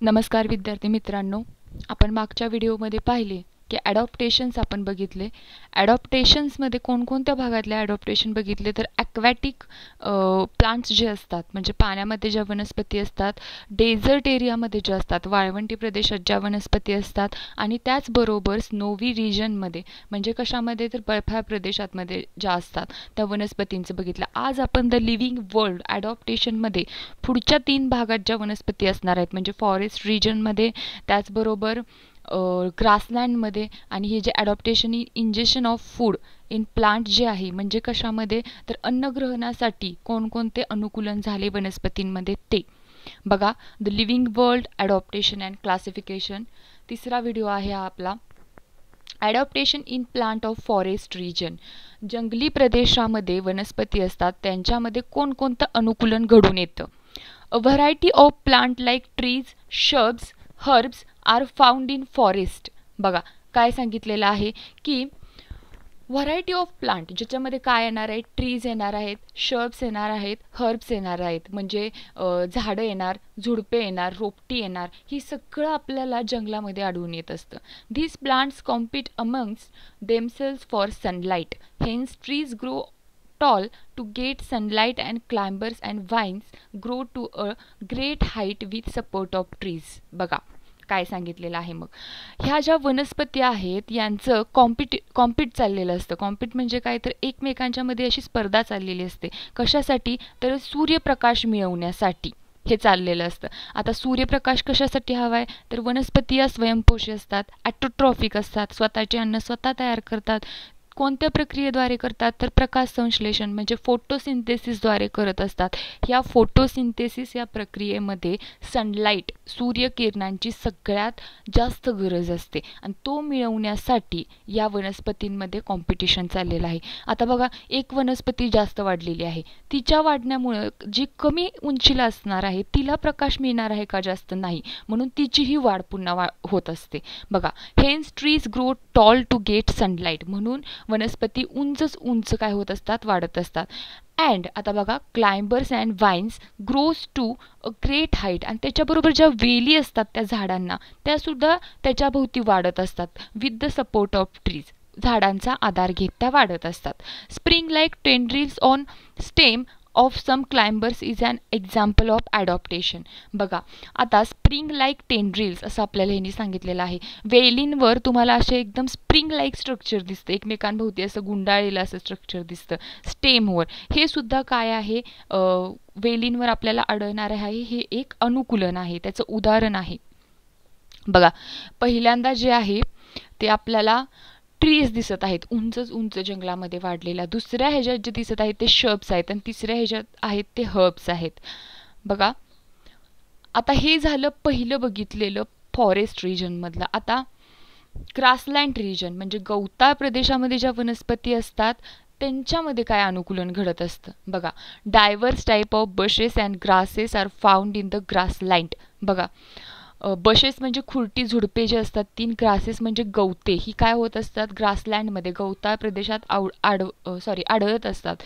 नमस्कार विद्यार्थी मित्रांनो, आपण मागच्या व्हिडिओमध्ये पाहिले की ॲडॉप्टेशन्स आपण बघितले. ॲडॉप्टेशन्समध्ये कोणकोणत्या भागातले ॲडॉप्टेशन बघितले तर ॲक्वॅटिक प्लांट्स जे असतात म्हणजे पाण्यामध्ये ज्या वनस्पती असतात, डेझर्ट एरियामध्ये ज्या असतात, वाळवंटी प्रदेशात ज्या वनस्पती असतात आणि त्याचबरोबर स्नोवी रिजनमध्ये म्हणजे कशामध्ये तर बर्फाळ प्रदेशांमध्ये ज्या असतात त्या वनस्पतींचं बघितलं. आज आपण द लिव्हिंग वर्ल्ड ॲडॉप्टेशनमध्ये पुढच्या 3 भागात ज्या वनस्पती असणार आहेत म्हणजे फॉरेस्ट रिजनमध्ये, त्याचबरोबर ग्रासलँडमध्ये आणि हे जे ॲडॉप्टेशन injection of food in plant जे आहे म्हणजे कशामध्ये तर अन्नग्रहणासाठी कोणकोणते अनुकूलन झाले वनस्पतींमध्ये ते बघा. The living world adaptation and classification तिसरा व्हिडिओ आहे हा आपला. Adaptation in plant of forest region, जंगली प्रदेशामध्ये वनस्पती असतात त्यांच्यामध्ये कोणकोणतं अनुकूलन घडून येतं. A variety of plant like trees, shrubs, herbs are found in forest. बघा काय सांगितलेलं आहे की व्हरायटी ऑफ प्लांट ज्याच्यामध्ये काय येणार आहे, ट्रीज येणार आहेत, शर्ब्स येणार आहेत, हर्ब्स येणार आहेत म्हणजे झाडं येणार, झुडपे येणार, रोपटी येणार, ही सगळं आपल्याला जंगलामध्ये आढळून येत असतं. This plants compete amongst themselves for sunlight, hence trees grow tall to get sunlight and climbers and vines grow to a great height with support of trees. बघा काय सांगितलेलं आहे. मग ह्या ज्या वनस्पती आहेत यांचं कॉम्पिट चाललेलं असतं. कॉम्पिट म्हणजे काय तर एकमेकांच्या मध्ये अशी स्पर्धा चाललेली असते. कशासाठी तर सूर्यप्रकाश मिळवण्यासाठी हे चाललेलं असतं. आता सूर्यप्रकाश कशासाठी हवाय तर वनस्पती या स्वयंपोषी असतात, ॲटोट्रॉफिक असतात, स्वतःचे अन्न स्वतः तयार करतात. कोणत्या प्रक्रियेद्वारे करतात तर प्रकाश संश्लेषण म्हणजे फोटोसिंथेसिसद्वारे करत असतात. ह्या फोटोसिंथेसिस या प्रक्रियेमध्ये सनलाईट सूर्यकिरणांची सगळ्यात जास्त गरज असते आणि तो मिळवण्यासाठी या वनस्पतींमध्ये कॉम्पिटिशन चाललेलं आहे. आता बघा एक वनस्पती जास्त वाढलेली आहे, तिच्या वाढण्यामुळे जी कमी उंचीला असणार आहे तिला प्रकाश मिळणार आहे का जास्त नाही, म्हणून तिचीही वाढ पुन्हा होत असते. बघा hence trees grow tall to get sunlight, म्हणून वनस्पती उंच काय होत असतात वाढत असतात. अँड आता बघा climbers and vines grows to a great height, आणि त्याच्याबरोबर ज्या वेली असतात त्या झाडांना त्या सुद्धा त्याच्याभोवती वाढत असतात with the support of trees, झाडांचा आधार घेत त्या वाढत असतात. Spring like tendrils on stem of some climbers is an example of adaptation. बघा आता स्प्रिंग लाईक टेंड्रिल्स असं आपल्याला ह्यांनी सांगितलेलं आहे. वेलींवर तुम्हाला असे एकदम स्प्रिंग लाईक स्ट्रक्चर दिसतं, एकमेकांभोवती असं गुंडाळलेलं असं स्ट्रक्चर दिसतं. स्टेमवर हे सुद्धा काय आहे वेलींवर आपल्याला आढळणार आहे, हे एक अनुकूलन आहे, त्याचं उदाहरण आहे. बघा पहिल्यांदा जे आहे ते आपल्याला ट्रीज दिसत आहेत उंच जंगलामध्ये वाढलेल्या. दुसऱ्या ह्याच्यात जे दिसत आहेत ते शर्ब्स आहेत आणि तिसऱ्या ह्याच्यात आहेत ते हर्ब्स आहेत. बघा आता हे झालं पहिलं बघितलेलं फॉरेस्ट रिजनमधलं. आता ग्रासलँड रिजन म्हणजे गवताळ प्रदेशामध्ये ज्या वनस्पती असतात त्यांच्यामध्ये काय अनुकूलन घडत असतं. बघा diverse type of bushes and grasses are found in the grassland. बघा बशेस म्हणजे खुरटी झुडपे जे असतात, 3 ग्रासेस म्हणजे गवते, ही काय होत असतात ग्रासलँडमध्ये गवताळ प्रदेशात आढळत असतात.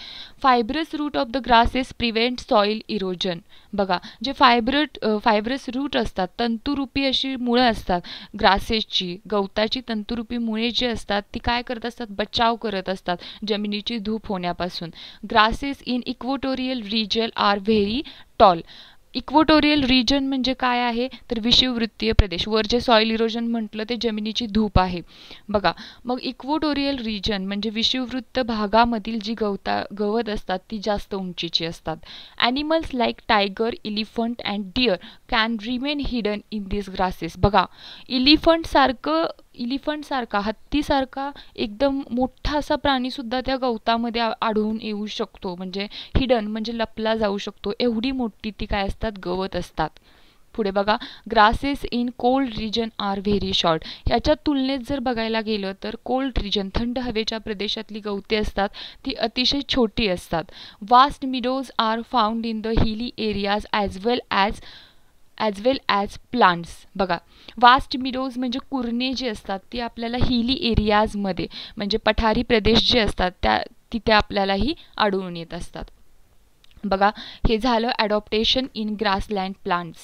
Fibrous root of the grasses prevent soil erosion. बघा जे फायब्रस रूट असतात, तंतुरूपी अशी मुळं असतात ग्रासेसची, गवताची तंतुरूपी मुळे जी असतात ती काय करत असतात बचाव करत असतात जमिनीची धूप होण्यापासून. Grasses in equatorial region are very tall. Equatorial region म्हणजे काय आहे तर विषुववृत्तीय प्रदेश, वर जे सॉइल इरोजन म्हटलं ते जमिनीची धूप आहे. बघा मग इक्वेटोरियल रिजन म्हणजे विषुववृत्त भागामधील जी गवत असतात ती जास्त उंचीची असतात. Animals like tiger, elephant and deer can remain hidden in this grasses. बघा इलिफंटसारखा हत्तीसारखा एकदम मोठा असा प्राणीसुद्धा त्या गवतामध्ये आढळून येऊ शकतो, म्हणजे हिडन म्हणजे लपला जाऊ शकतो, एवढी मोठी ती काय असतात गवत असतात. पुढे बघा grasses in cold region are very short. ह्याच्या तुलनेत जर बघायला गेलं तर कोल्ड रिजन थंड हवेच्या प्रदेशातली गवते असतात ती अतिशय छोटी असतात. Vast meadows are found in the hilly areas as well as plants. बघा वास्ट मिडोज म्हणजे कुरणे जे असतात ती आपल्याला हिली एरियाजमध्ये म्हणजे पठारी प्रदेश जे असतात तिथे आपल्यालाही आढळून येत असतात. बघा हे झालं ॲडॉप्टेशन इन ग्रासलँड प्लांट्स.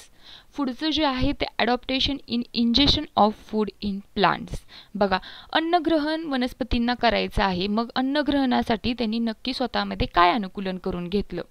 पुढचं जे आहे ते ॲडॉप्टेशन in injection of food in plants. बघा, अन्नग्रहण वनस्पतींना करायचं आहे, मग अन्नग्रहणासाठी त्यांनी नक्की स्वतःमध्ये काय अनुकूलन करून घेतलं.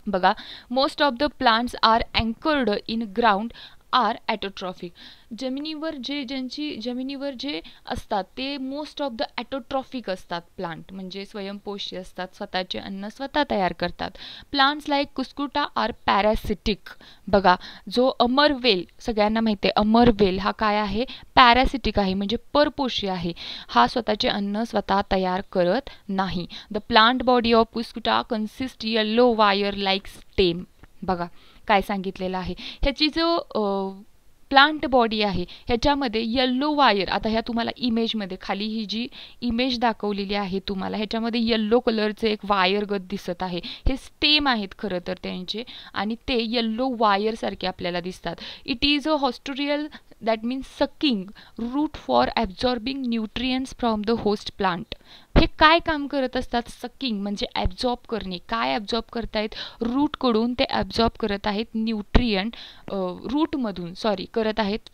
बघा, most of the plants are anchored in ground are autotrophic. जमिनीवर जे असतात ते मोस्ट ऑफ द ॲटोट्रॉफिक असतात. प्लांट म्हणजे स्वयंपोषी असतात, स्वतःचे अन्न स्वतः तयार करतात. Plants like cuscuta are parasitic. बघा, जो अमरवेल, सगळ्यांना माहिती आहे अमरवेल हा काय आहे, पॅरासिटिक आहे म्हणजे परपोषी आहे. हा स्वतःचे अन्न स्वतः तयार करत नाही. The plant body of कुस्कुटा consist yellow wire like stem. बघा काय सांगितलेलं आहे, ह्याची जो प्लांट बॉडी आहे ह्याच्यामध्ये येल्लो वायर, आता ह्या तुम्हाला इमेजमध्ये खाली ही जी इमेज दाखवलेली आहे तुम्हाला, ह्याच्यामध्ये येल्लो कलरचे एक वायरगत दिसत आहे. हे स्टेम आहेत खरं तर त्यांचे, आणि ते येल्लो वायरसारखे आपल्याला दिसतात. It is a haustorial that means sucking root for absorbing nutrients from the host plant. हे काय काम करत असतात, सकिंग म्हणजे ॲब्झॉर्ब करणे. काय ॲब्झॉर्ब करतायत, रूटकडून ते ॲब्झॉर्ब करत आहेत न्यूट्रियंट, रूटमधून करत आहेत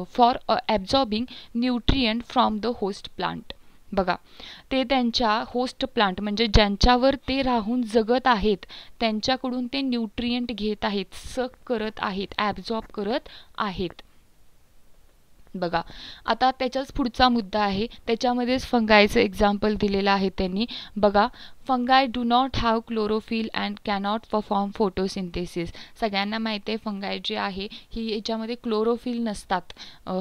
for absorbing nutrient from the host plant. बघा, ते त्यांच्या होस्ट प्लांट म्हणजे ज्यांच्यावर ते राहून जगत आहेत त्यांच्याकडून ते न्यूट्रियंट घेत आहेत, सक करत आहेत, ॲब्झॉर्ब करत आहेत. बघा, आता त्याच्याच पुढचा मुद्दा आहे, त्याच्यामध्येच फंगायचं एक्झाम्पल दिलेलं आहे त्यांनी. बघा, फंगाय do not have chlorophyll and cannot perform photosynthesis. सगळ्यांना माहिती आहे फंगाय जे आहे ही याच्यामध्ये क्लोरोफिल नसतात,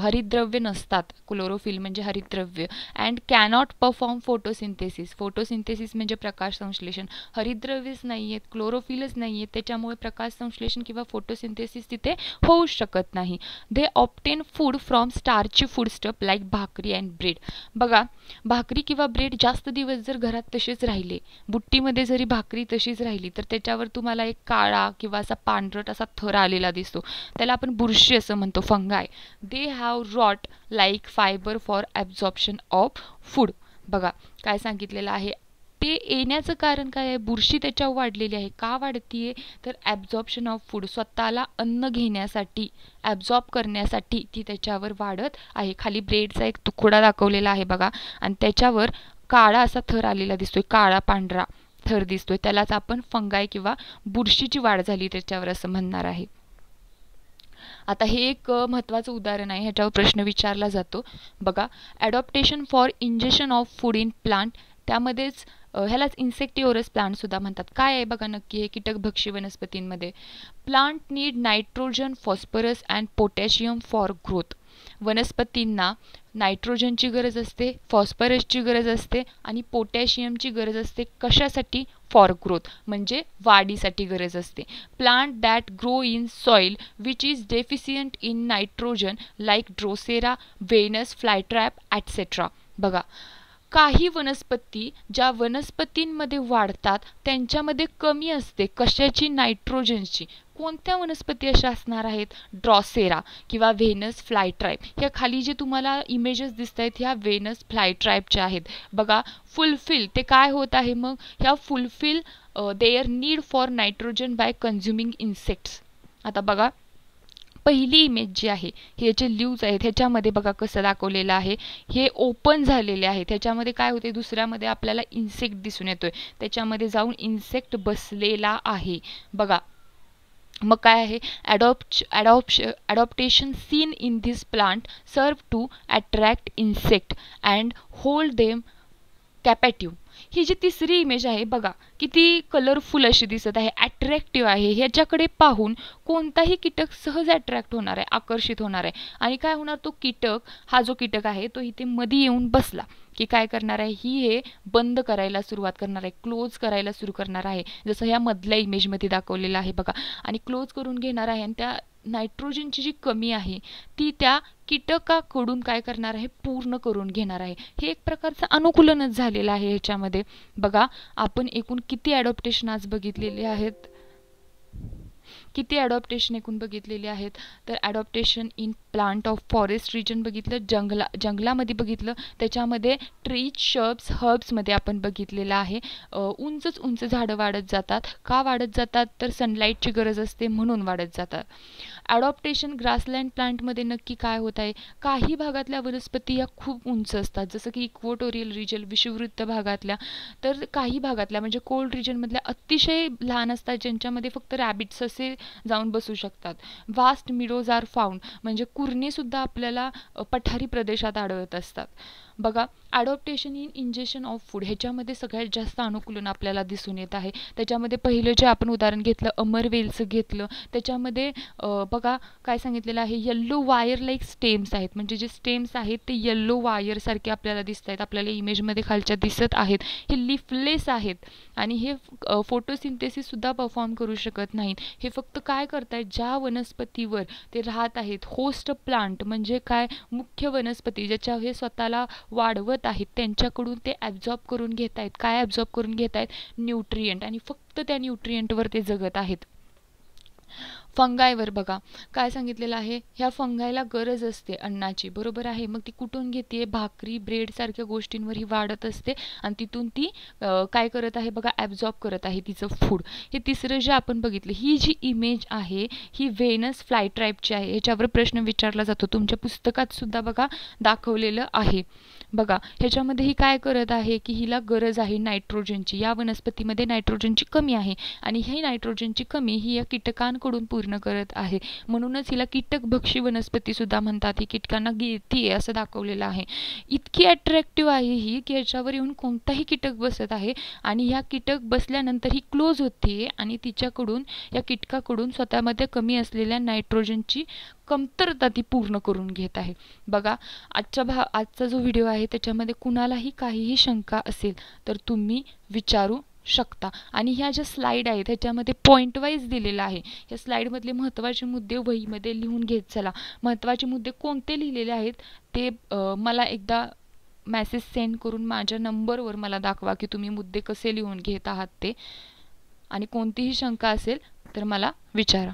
हरितद्रव्य नसतात. क्लोरोफिल म्हणजे हरितद्रव्य. And cannot perform photosynthesis. Photosynthesis म्हणजे प्रकाश संश्लेषण. हरितद्रव्यच नाही आहेत, क्लोरोफिलच नाही आहेत, त्याच्यामुळे प्रकाश संश्लेषण किंवा फोटोसिंथेसिस तिथे होऊ शकत नाही. They obtain food from starchy foodstuff like bhakri and bread. बघा, भाकरी किंवा ब्रेड जास्त दिवस जर घरात तसेच राहिले, बुट्टीमध्ये जरी भाकरी तशीच राहिली, तर त्याच्यावर तुम्हाला एक काळा किंवा असा पांढरट असा थर आलेला दिसतो, त्याला आपण बुरशी असं म्हणतो, fungi. They have root like fibre for absorption of food. बघा काय सांगितलेलं आहे, ते येण्याचं कारण काय आहे, बुरशी त्याच्यावर वाढलेली आहे. का वाढतीये, तर ॲब्झॉर्प्शन ऑफ फूड, स्वतःला अन्न घेण्यासाठी, ॲब्झॉर्ब करण्यासाठी ती त्याच्यावर वाढत आहे. खाली ब्रेडचा एक तुकडा दाखवलेला आहे बघा, आणि त्याच्यावर काळा असा थर आलेला दिसतोय, काळा पांढरा थर दिसतोय, त्यालाच आपण फंगाय किंवा बुरशीची वाढ झाली त्याच्यावर असं म्हणणार आहे. आता हे एक महत्त्वाचं उदाहरण आहे, ह्याच्यावर प्रश्न विचारला जातो. बघा, ॲडॉप्टेशन for injection of food in plant, त्यामध्येच ह्यालाच इन्सेक्टिव्हरस प्लांट सुद्धा म्हणतात. काय आहे बघा नक्की हे कीटकभक्षी वनस्पतींमध्ये. Plant need nitrogen, phosphorus and potassium for growth. वनस्पतींना नायट्रोजनची गरज असते, फॉस्फरसची गरज असते आणि पोटॅशियमची गरज असते. कशासाठी, फॉर ग्रोथ म्हणजे वाढीसाठी गरज असते. Plant that grow in soil which is deficient in nitrogen like Drosera, वेनस, फ्लायट्रॅप ॲटसेट्रा. बघा, काही वनस्पती ज्या वनस्पतींमध्ये वाढतात त्यांच्यामध्ये कमी असते कशाची, नायट्रोजनची. कोणत्या वनस्पती अशा असणार आहेत, ड्रॉसेरा किंवा व्हेनस फ्लायट्राइप. ह्या खाली जे तुम्हाला इमेजेस दिसत आहेत ह्या व्हेनस फ्लायट्राइपच्या आहेत. बघा, फुलफिल ते काय होत आहे मग, ह्या fulfil their need for nitrogen by consuming insects. आता बघा, पहिली इमेज जी आहे हे जे लीव्ज आहेत ह्याच्यामध्ये बघा कसं दाखवलेलं आहे, हे ओपन झालेले आहे. त्याच्यामध्ये काय होते, दुसऱ्यामध्ये आपल्याला इन्सेक्ट दिसून येतोय, त्याच्यामध्ये जाऊन इन्सेक्ट बसलेला आहे. बघा, मग काय आहे, adaptation seen in this plant serve to attract insect and hold them captive. ही जी तिसरी इमेज आहे बघा किती कलरफुल अशी दिसत आहे, अट्रॅक्टिव्ह आहे. ह्याच्याकडे पाहून कोणताही कीटक सहज अट्रॅक्ट होणार आहे, आकर्षित होणार आहे. आणि काय होणार, तो कीटक, हा जो कीटक आहे तो इथे मध्ये येऊन बसला की काय करणार आहे, ही हे बंद करायला सुरुवात करणार आहे, क्लोज करायला सुरू करणार आहे, जसं ह्या मधल्या इमेजमध्ये दाखवलेलं आहे बघा. आणि क्लोज करून घेणार आहे आणि त्या नायट्रोजनची जी कमी आहे ती त्या कीटकाकडून काय करणार आहे, पूर्ण करून घेणार आहे. हे एक प्रकारचं अनुकूलनच झालेलं आहे ह्याच्यामध्ये. बघा, आपण एकूण किती ॲडॉप्टेशन आज बघितलेले आहेत, किती ॲडॉप्टेशन एकूण बघितलेली आहेत, तर adaptation in plant of forest region बघितलं, जंगलामध्ये बघितलं, त्याच्यामध्ये ट्रीज, शर्ब्स, हर्ब्समध्ये आपण बघितलेलं आहे उंच झाडं वाढत जातात. का वाढत जातात? तर सनलाईटची गरज असते म्हणून वाढत जातात. ॲडॉप्टेशन ग्रासलँड प्लांटमध्ये नक्की काय होत आहे? काही भागातल्या वनस्पती या खूप उंच असतात, जसं की इक्वेटोरियल रिजन, विषुववृत्त भागातल्या, तर काही भागातल्या म्हणजे कोल्ड रिजनमधल्या अतिशय लहान असतात, ज्यांच्यामध्ये फक्त रॅबिट्स असे जाऊन बसू शकतात. वास्ट मिडोज आर फाउंड, म्हणजे कुरणेसुद्धा आपल्याला पठारी प्रदेशात आढळत असतात. बघा, ॲडॉप्टेशन इन इंजेक्शन ऑफ फूड, ह्याच्यामध्ये सगळ्यात जास्त अनुकूलन आपल्याला दिसून येत आहे. त्याच्यामध्ये पहिलं जे आपण उदाहरण घेतलं, अमरवेलचं घेतलं, त्याच्यामध्ये बघा काय सांगितलेलं आहे, येल्लो वायर लाईक स्टेम्स आहेत, म्हणजे जे स्टेम्स आहेत ते येल्लो वायरसारखे आपल्याला दिसत आहेत, आपल्याला इमेजमध्ये खालच्या दिसत आहेत. हे लिफलेस आहेत आणि हे फोटोसिंथेसिससुद्धा परफॉर्म करू शकत नाहीत. हे फक्त काय करतायत, ज्या वनस्पतीवर ते राहत आहेत, होस्ट प्लांट म्हणजे काय, मुख्य वनस्पती ज्याच्या हे स्वतःला वाढवत आहेत, त्यांच्याकडून ते ॲब्झॉर्ब करून घेत आहेत. काय ॲब्झॉर्ब करून घेत आहेत? न्यूट्रिएंट, आणि फक्त त्या न्यूट्रिएंटवर ते जगत आहेत. फंगायवर बघा काय सांगितलेलं आहे, ह्या फंगायला गरज असते अन्नाची, बरोबर आहे. मग ती कुठून घेते? भाकरी, ब्रेड सारख्या गोष्टींवर ही वाढत असते आणि तिथून ती काय करत आहे बघा, ॲब्झॉर्ब करत आहे तिचं फूड. हे तिसरं जे आपण बघितलं, ही जी इमेज आहे ही व्हेनस फ्लाय ट्राईबची आहे. ह्याच्यावर प्रश्न विचारला जातो, तुमच्या पुस्तकात सुद्धा बघा दाखवलेलं आहे. बघा ह्याच्यामध्ये ही काय करत आहे की हिला गरज आहे नायट्रोजनची, या वनस्पतीमध्ये नायट्रोजनची कमी आहे आणि ही नायट्रोजनची कमी ही या कीटकांकडून पूर्ण करत आहे, म्हणूनच हिला कीटकभक्षी वनस्पती सुद्धा म्हणतात. ही कीटकांना गिळतीये असं दाखवलेलं आहे. इतकी अट्रॅक्टिव्ह आहे ही की ह्याच्यावर येऊन कोणताही कीटक बसत आहे आणि ह्या कीटक बसल्यानंतर ही क्लोज होते आणि तिच्याकडून, या कीटकाकडून स्वतःमध्ये कमी असलेल्या नायट्रोजनची कमतरता ती पूर्ण करून घेत आहे. बघा आजचा जो व्हिडिओ आहे त्याच्यामध्ये कुणालाही काहीही शंका असेल तर तुम्ही विचारू शकता. आणि ह्या ज्या स्लाईड आहेत त्याच्यामध्ये पॉईंट वाईज दिलेलं आहे. या स्लाईडमधले महत्त्वाचे मुद्दे वहीमध्ये लिहून घेत चला. महत्त्वाचे मुद्दे कोणते लिहिलेले आहेत ते मला एकदा मेसेज सेंड करून माझ्या नंबरवर मला दाखवा की तुम्ही मुद्दे कसे लिहून घेत आहात ते, आणि कोणतीही शंका असेल तर मला विचारा.